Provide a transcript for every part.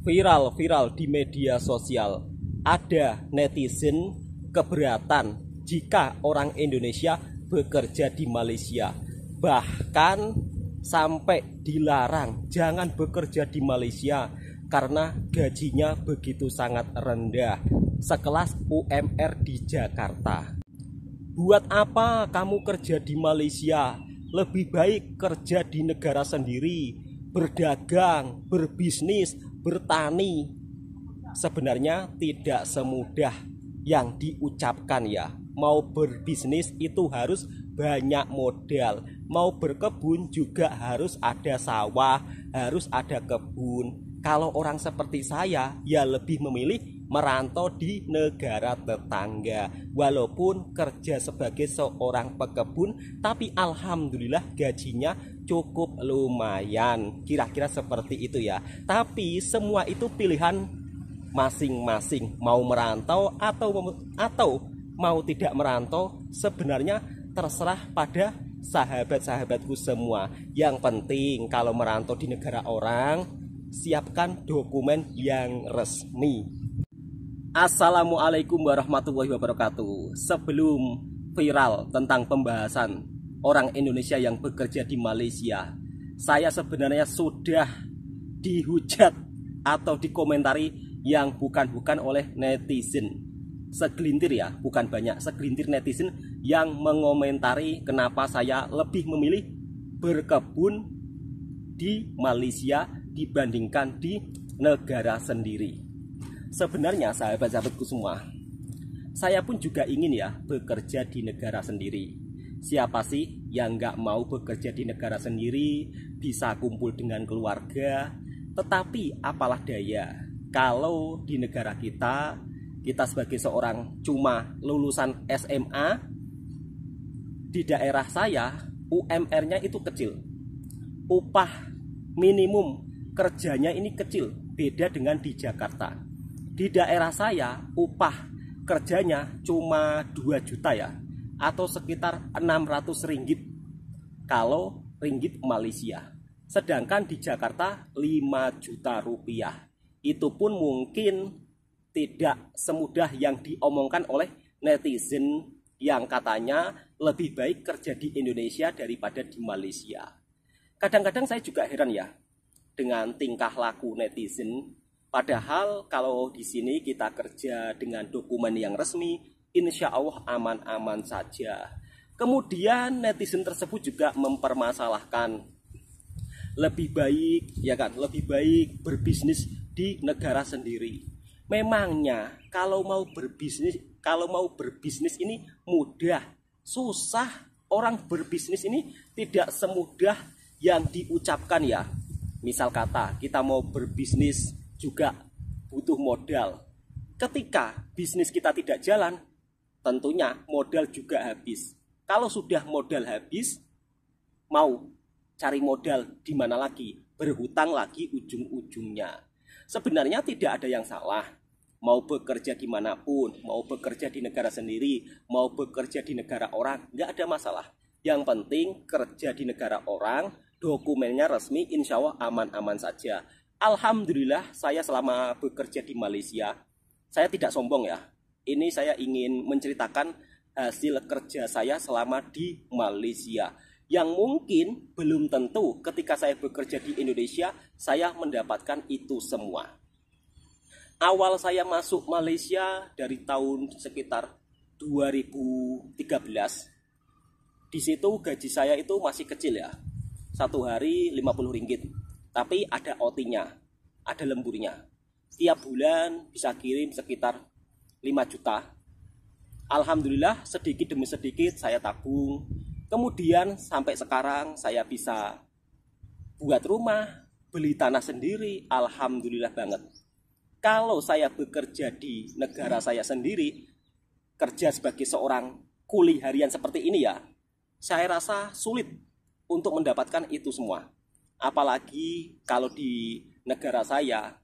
Viral di media sosial, ada netizen keberatan jika orang Indonesia bekerja di Malaysia. Bahkan sampai dilarang jangan bekerja di Malaysia karena gajinya begitu sangat rendah, sekelas UMR di Jakarta. Buat apa kamu kerja di Malaysia? Lebih baik kerja di negara sendiri, berdagang, berbisnis, bertani. Sebenarnya tidak semudah yang diucapkan ya. Mau berbisnis itu harus banyak modal. Mau berkebun juga harus ada sawah, harus ada kebun. Kalau orang seperti saya ya lebih memilih merantau di negara tetangga. Walaupun kerja sebagai seorang pekebun, tapi alhamdulillah gajinya cukup lumayan. Kira-kira seperti itu ya. Tapi semua itu pilihan masing-masing. Mau merantau atau mau tidak merantau, sebenarnya terserah pada sahabat-sahabatku semua. Yang penting kalau merantau di negara orang, siapkan dokumen yang resmi. Assalamualaikum warahmatullahi wabarakatuh. Sebelum viral tentang pembahasan orang Indonesia yang bekerja di Malaysia, saya sebenarnya sudah dihujat atau dikomentari yang bukan-bukan oleh netizen. Segelintir ya, bukan banyak, segelintir netizen yang mengomentari kenapa saya lebih memilih berkebun di Malaysia dibandingkan di negara sendiri. Sebenarnya sahabat-sahabatku semua, saya pun juga ingin ya bekerja di negara sendiri. Siapa sih yang nggak mau bekerja di negara sendiri, bisa kumpul dengan keluarga? Tetapi apalah daya, kalau di negara kita sebagai seorang cuma lulusan SMA, di daerah saya UMR-nya itu kecil. Upah minimum kerjanya ini kecil, beda dengan di Jakarta. Di daerah saya upah kerjanya cuma 2 juta ya, atau sekitar 600 ringgit kalau ringgit Malaysia. Sedangkan di Jakarta 5 juta rupiah. Itu pun mungkin tidak semudah yang diomongkan oleh netizen yang katanya lebih baik kerja di Indonesia daripada di Malaysia. Kadang-kadang saya juga heran ya dengan tingkah laku netizen. Padahal kalau di sini kita kerja dengan dokumen yang resmi, insya Allah aman-aman saja. Kemudian netizen tersebut juga mempermasalahkan lebih baik ya kan, lebih baik berbisnis di negara sendiri. Memangnya kalau mau berbisnis ini mudah, susah. Orang berbisnis ini tidak semudah yang diucapkan ya. Misal kata kita mau berbisnis juga butuh modal. Ketika bisnis kita tidak jalan, tentunya modal juga habis. Kalau sudah modal habis, mau cari modal di mana lagi? Berhutang lagi ujung-ujungnya. Sebenarnya tidak ada yang salah. Mau bekerja dimanapun, mau bekerja di negara sendiri, mau bekerja di negara orang, nggak ada masalah. Yang penting kerja di negara orang, dokumennya resmi, insya Allah aman-aman saja. Alhamdulillah saya selama bekerja di Malaysia, saya tidak sombong ya. Ini saya ingin menceritakan hasil kerja saya selama di Malaysia. Yang mungkin belum tentu ketika saya bekerja di Indonesia, saya mendapatkan itu semua. Awal saya masuk Malaysia dari tahun sekitar 2013. Di situ gaji saya itu masih kecil ya. Satu hari 50 ringgit. Tapi ada OT-nya, ada lemburnya. Tiap bulan bisa kirim sekitar 5 juta. Alhamdulillah sedikit demi sedikit saya tabung. Kemudian sampai sekarang saya bisa buat rumah, beli tanah sendiri. Alhamdulillah banget. Kalau saya bekerja di negara saya sendiri, kerja sebagai seorang kuli harian seperti ini ya, saya rasa sulit untuk mendapatkan itu semua. Apalagi kalau di negara saya,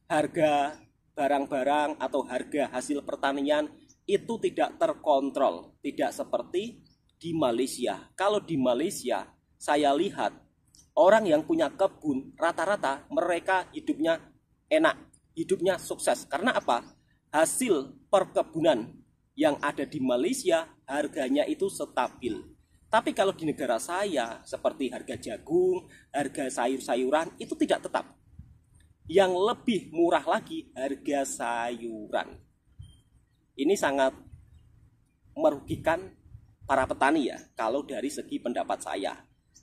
harga barang-barang atau harga hasil pertanian itu tidak terkontrol, tidak seperti di Malaysia. Kalau di Malaysia, saya lihat orang yang punya kebun rata-rata mereka hidupnya enak, hidupnya sukses. Karena apa? Hasil perkebunan yang ada di Malaysia harganya itu stabil. Tapi kalau di negara saya seperti harga jagung, harga sayur-sayuran itu tidak tetap. Yang lebih murah lagi harga sayuran. Ini sangat merugikan para petani ya kalau dari segi pendapat saya.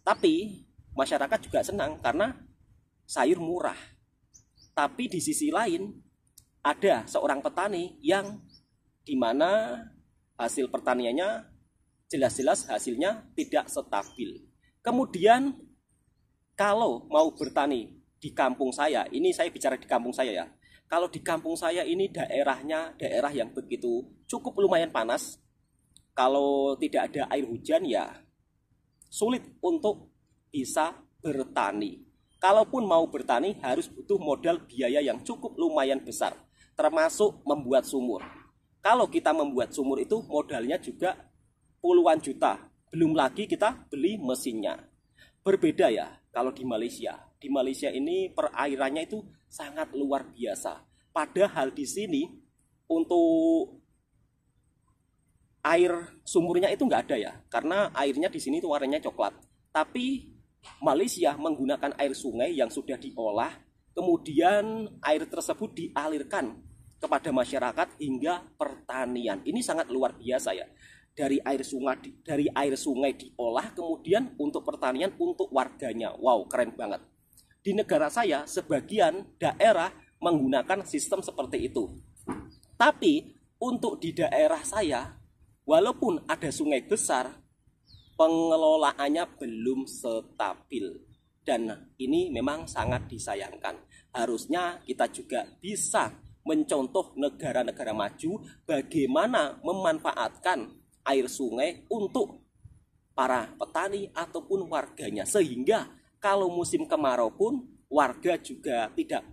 Tapi masyarakat juga senang karena sayur murah. Tapi di sisi lain ada seorang petani yang dimana hasil pertaniannya jelas-jelas hasilnya tidak stabil. Kemudian kalau mau bertani di kampung saya, ini saya bicara di kampung saya ya. Kalau di kampung saya ini daerahnya daerah yang begitu cukup lumayan panas. Kalau tidak ada air hujan ya sulit untuk bisa bertani. Kalaupun mau bertani harus butuh modal biaya yang cukup lumayan besar, termasuk membuat sumur. Kalau kita membuat sumur itu modalnya juga puluhan juta, belum lagi kita beli mesinnya. Berbeda ya kalau di Malaysia. Di Malaysia ini perairannya itu sangat luar biasa. Padahal di sini untuk air sumurnya itu nggak ada ya, karena airnya di sini itu warnanya coklat. Tapi Malaysia menggunakan air sungai yang sudah diolah, kemudian air tersebut dialirkan kepada masyarakat hingga pertanian. Ini sangat luar biasa ya. Dari air sungai diolah kemudian untuk pertanian untuk warganya. Wow, keren banget. Di negara saya sebagian daerah menggunakan sistem seperti itu. Tapi untuk di daerah saya walaupun ada sungai besar, pengelolaannya belum stabil. Dan ini memang sangat disayangkan. Harusnya kita juga bisa mencontoh negara-negara maju bagaimana memanfaatkan air sungai untuk para petani ataupun warganya. Sehingga kalau musim kemarau pun warga juga tidak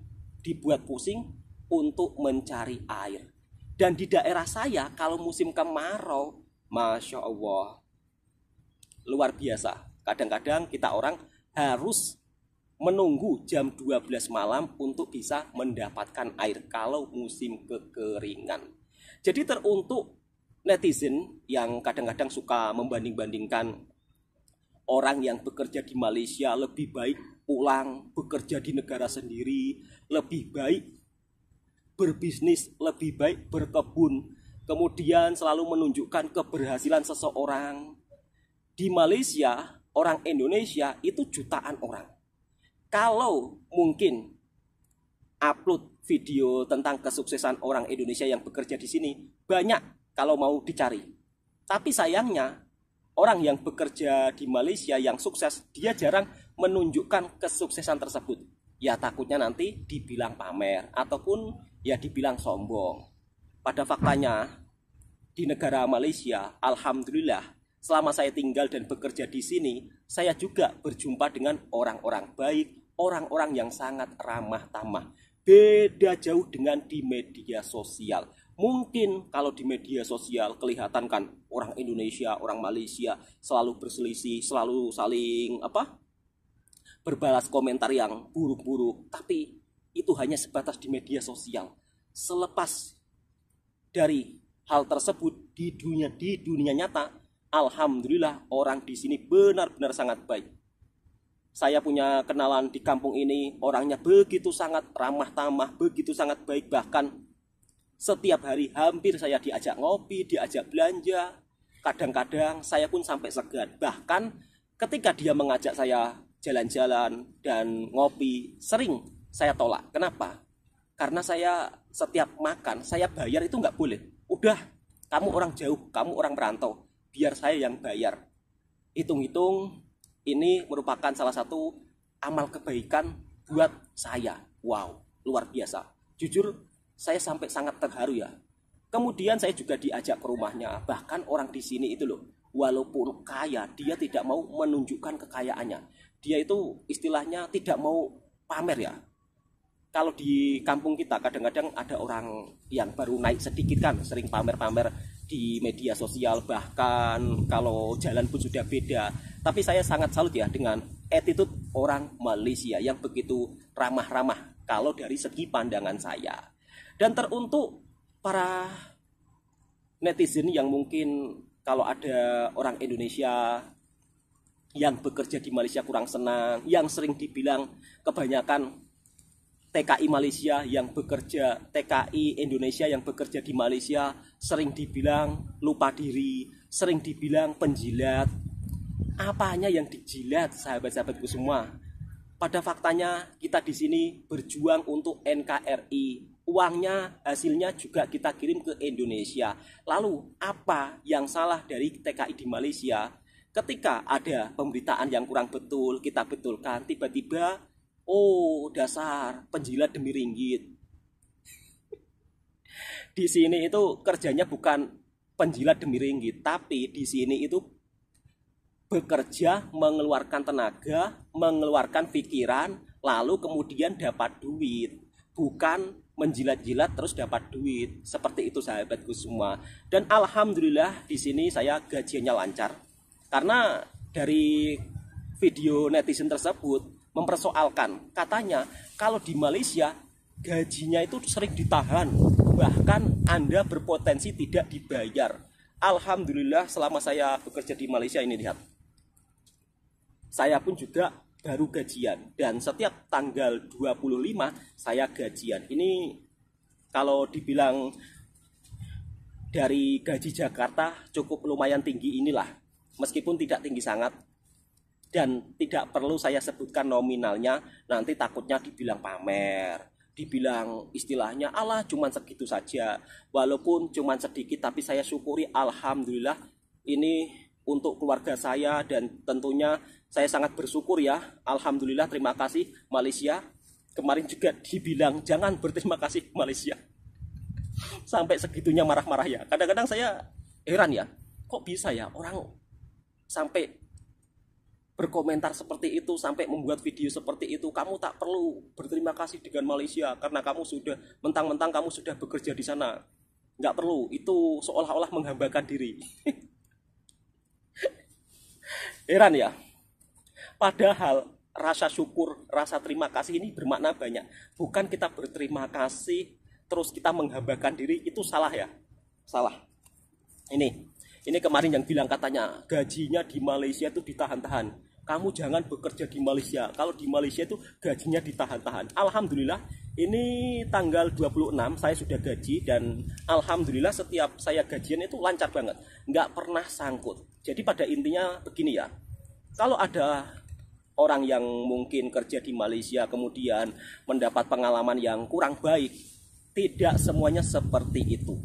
dibuat pusing untuk mencari air. Dan di daerah saya kalau musim kemarau, Masya Allah, luar biasa. Kadang-kadang kita orang harus menunggu jam 12 malam untuk bisa mendapatkan air kalau musim kekeringan. Jadi teruntuk netizen yang kadang-kadang suka membanding-bandingkan orang yang bekerja di Malaysia lebih baik pulang bekerja di negara sendiri, lebih baik berbisnis, lebih baik berkebun, kemudian selalu menunjukkan keberhasilan seseorang. Di Malaysia, orang Indonesia itu jutaan orang. Kalau mungkin upload video tentang kesuksesan orang Indonesia yang bekerja di sini, banyak kalau mau dicari. Tapi sayangnya, orang yang bekerja di Malaysia yang sukses, dia jarang menunjukkan kesuksesan tersebut. Ya takutnya nanti dibilang pamer, ataupun ya dibilang sombong. Pada faktanya, di negara Malaysia, alhamdulillah, selama saya tinggal dan bekerja di sini, saya juga berjumpa dengan orang-orang baik, orang-orang yang sangat ramah tamah. Beda jauh dengan di media sosial. Mungkin kalau di media sosial kelihatan kan orang Indonesia, orang Malaysia selalu berselisih, selalu saling berbalas komentar yang buruk-buruk. Tapi itu hanya sebatas di media sosial. Selepas dari hal tersebut di dunia nyata, alhamdulillah orang di sini benar-benar sangat baik. Saya punya kenalan di kampung ini, orangnya begitu sangat ramah tamah, begitu sangat baik. Bahkan setiap hari hampir saya diajak ngopi, diajak belanja. Kadang-kadang saya pun sampai segan. Bahkan ketika dia mengajak saya jalan-jalan dan ngopi, sering saya tolak. Kenapa? Karena saya setiap makan, saya bayar itu nggak boleh. Udah, kamu orang jauh, kamu orang merantau, biar saya yang bayar. Hitung-hitung, ini merupakan salah satu amal kebaikan buat saya. Wow, luar biasa. Jujur, saya sampai sangat terharu ya. Kemudian saya juga diajak ke rumahnya. Bahkan orang di sini itu loh, walaupun kaya, dia tidak mau menunjukkan kekayaannya. Dia itu istilahnya tidak mau pamer ya. Kalau di kampung kita kadang-kadang ada orang yang baru naik sedikit kan, sering pamer-pamer di media sosial, bahkan kalau jalan pun sudah beda. Tapi saya sangat salut ya dengan attitude orang Malaysia yang begitu ramah-ramah kalau dari segi pandangan saya. Dan teruntuk para netizen yang mungkin kalau ada orang Indonesia yang bekerja di Malaysia kurang senang, yang sering dibilang kebanyakan TKI Malaysia yang bekerja, TKI Indonesia yang bekerja di Malaysia sering dibilang lupa diri, sering dibilang penjilat. Apanya yang dijilat, sahabat-sahabatku semua? Pada faktanya kita di sini berjuang untuk NKRI. Uangnya, hasilnya juga kita kirim ke Indonesia. Lalu apa yang salah dari TKI di Malaysia? Ketika ada pemberitaan yang kurang betul, kita betulkan, tiba-tiba oh, dasar penjilat demi ringgit. Di sini itu kerjanya bukan penjilat demi ringgit, tapi di sini itu bekerja, mengeluarkan tenaga, mengeluarkan pikiran, lalu kemudian dapat duit. Bukan menjilat-jilat terus dapat duit. Seperti itu sahabatku semua. Dan alhamdulillah di sini saya gajiannya lancar. Karena dari video netizen tersebut mempersoalkan, katanya kalau di Malaysia gajinya itu sering ditahan, bahkan Anda berpotensi tidak dibayar. Alhamdulillah selama saya bekerja di Malaysia ini, lihat, saya pun juga baru gajian, dan setiap tanggal 25 saya gajian. Ini kalau dibilang dari gaji Jakarta cukup lumayan tinggi inilah, meskipun tidak tinggi sangat. Dan tidak perlu saya sebutkan nominalnya, nanti takutnya dibilang pamer, dibilang istilahnya alah cuman segitu saja. Walaupun cuman sedikit, tapi saya syukuri alhamdulillah ini untuk keluarga saya, dan tentunya saya sangat bersyukur ya. Alhamdulillah, terima kasih Malaysia. Kemarin juga dibilang jangan berterima kasih Malaysia. Sampai segitunya marah-marah ya. Kadang-kadang saya heran ya, kok bisa ya orang sampai berkomentar seperti itu, sampai membuat video seperti itu. Kamu tak perlu berterima kasih dengan Malaysia karena kamu sudah mentang-mentang kamu sudah bekerja di sana. Nggak perlu, itu seolah-olah menghambakan diri. Heran ya. Padahal rasa syukur, rasa terima kasih ini bermakna banyak. Bukan kita berterima kasih terus kita menghambakan diri, itu salah ya. Salah. Ini kemarin yang bilang katanya gajinya di Malaysia itu ditahan-tahan. Kamu jangan bekerja di Malaysia. Kalau di Malaysia itu gajinya ditahan-tahan. Alhamdulillah ini tanggal 26 saya sudah gaji, dan alhamdulillah setiap saya gajian itu lancar banget. Nggak pernah sangkut. Jadi pada intinya begini ya. Kalau ada orang yang mungkin kerja di Malaysia kemudian mendapat pengalaman yang kurang baik, tidak semuanya seperti itu.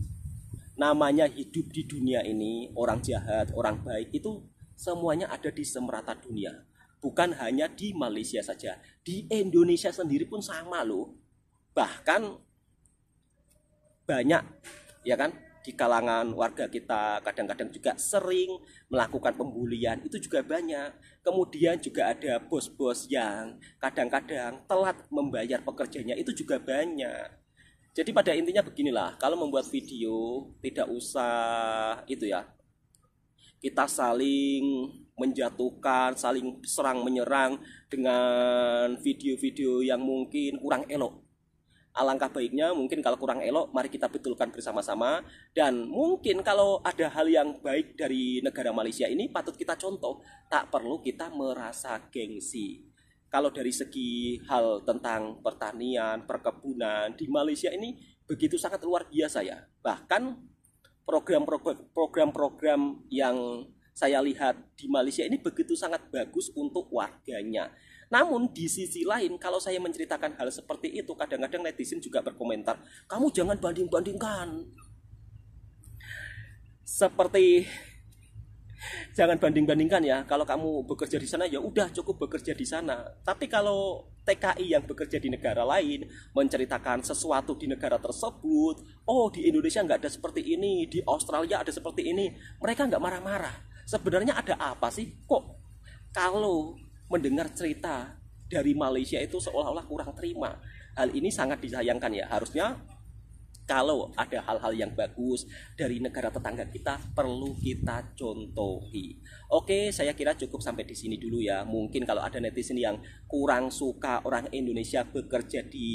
Namanya hidup di dunia ini, orang jahat, orang baik itu semuanya ada di semerata dunia. Bukan hanya di Malaysia saja, di Indonesia sendiri pun sama loh. Bahkan banyak ya kan, di kalangan warga kita kadang-kadang juga sering melakukan pembulian, itu juga banyak. Kemudian juga ada bos-bos yang kadang-kadang telat membayar pekerjanya, itu juga banyak. Jadi pada intinya beginilah, kalau membuat video tidak usah itu ya, kita saling menjatuhkan, saling serang menyerang dengan video-video yang mungkin kurang elok. Alangkah baiknya mungkin kalau kurang elok, mari kita betulkan bersama-sama. Dan mungkin kalau ada hal yang baik dari negara Malaysia ini patut kita contoh, tak perlu kita merasa gengsi. Kalau dari segi hal tentang pertanian, perkebunan di Malaysia ini begitu sangat luar biasa ya. Bahkan program-program yang saya lihat di Malaysia ini begitu sangat bagus untuk warganya. Namun di sisi lain, kalau saya menceritakan hal seperti itu, kadang-kadang netizen juga berkomentar, kamu jangan banding-bandingkan. Seperti jangan banding-bandingkan ya. Kalau kamu bekerja di sana ya udah cukup bekerja di sana. Tapi kalau TKI yang bekerja di negara lain menceritakan sesuatu di negara tersebut, oh di Indonesia nggak ada seperti ini, di Australia ada seperti ini, mereka nggak marah-marah. Sebenarnya ada apa sih? Kok kalau mendengar cerita dari Malaysia itu seolah-olah kurang terima? Hal ini sangat disayangkan ya. Harusnya Kalau ada hal-hal yang bagus dari negara tetangga kita, perlu kita contohi. Oke, saya kira cukup sampai di sini dulu ya. Mungkin kalau ada netizen yang kurang suka orang Indonesia bekerja di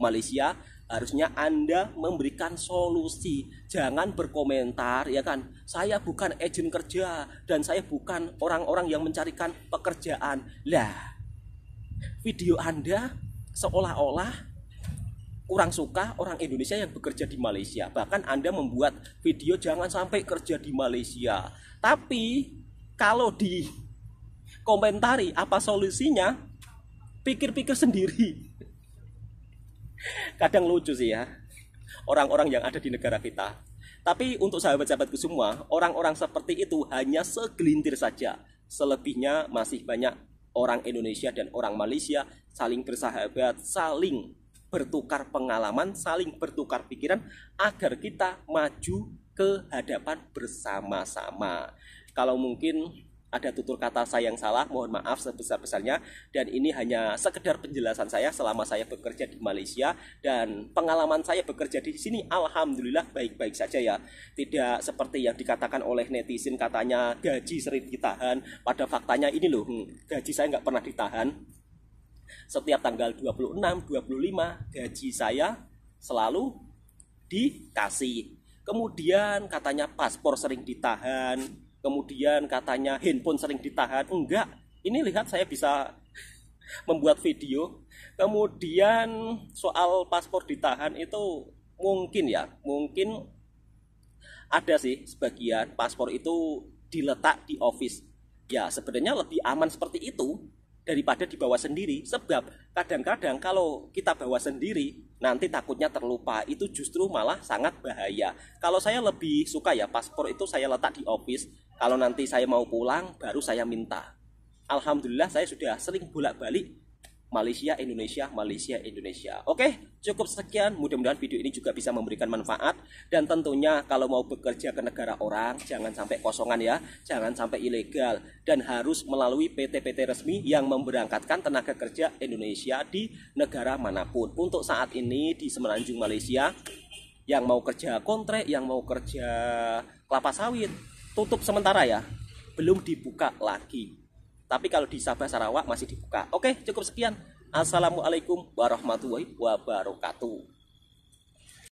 Malaysia, harusnya Anda memberikan solusi. Jangan berkomentar, ya kan? Saya bukan agen kerja dan saya bukan orang-orang yang mencarikan pekerjaan. Lah, video Anda seolah-olah kurang suka orang Indonesia yang bekerja di Malaysia. Bahkan Anda membuat video jangan sampai kerja di Malaysia. Tapi kalau di komentari apa solusinya, pikir-pikir sendiri. Kadang lucu sih ya, orang-orang yang ada di negara kita. Tapi untuk sahabat-sahabatku semua, orang-orang seperti itu hanya segelintir saja. Selebihnya masih banyak orang Indonesia dan orang Malaysia saling bersahabat, saling bertukar pengalaman, saling bertukar pikiran agar kita maju ke hadapan bersama-sama. Kalau mungkin ada tutur kata saya yang salah, mohon maaf sebesar-besarnya, dan ini hanya sekedar penjelasan saya selama saya bekerja di Malaysia, dan pengalaman saya bekerja di sini alhamdulillah baik-baik saja ya. Tidak seperti yang dikatakan oleh netizen katanya gaji sering ditahan, pada faktanya ini loh, gaji saya nggak pernah ditahan. Setiap tanggal 26, 25 gaji saya selalu dikasih. Kemudian katanya paspor sering ditahan, kemudian katanya handphone sering ditahan. Enggak, ini lihat saya bisa membuat video. Kemudian soal paspor ditahan itu mungkin ya, mungkin ada sih sebagian paspor itu diletak di office. Ya sebenarnya lebih aman seperti itu daripada dibawa sendiri, sebab kadang-kadang kalau kita bawa sendiri nanti takutnya terlupa, itu justru malah sangat bahaya. Kalau saya lebih suka ya paspor itu saya letak di office, kalau nanti saya mau pulang baru saya minta. Alhamdulillah saya sudah sering bolak-balik Malaysia, Indonesia, Malaysia, Indonesia. Oke, cukup sekian. Mudah-mudahan video ini juga bisa memberikan manfaat. Dan tentunya kalau mau bekerja ke negara orang, jangan sampai kosongan ya. Jangan sampai ilegal. Dan harus melalui PT-PT resmi yang memberangkatkan tenaga kerja Indonesia di negara manapun. Untuk saat ini di Semenanjung, Malaysia, yang mau kerja kontrak, yang mau kerja kelapa sawit, tutup sementara ya. Belum dibuka lagi. Tapi kalau di Sabah Sarawak masih dibuka. Oke, cukup sekian. Assalamualaikum warahmatullahi wabarakatuh.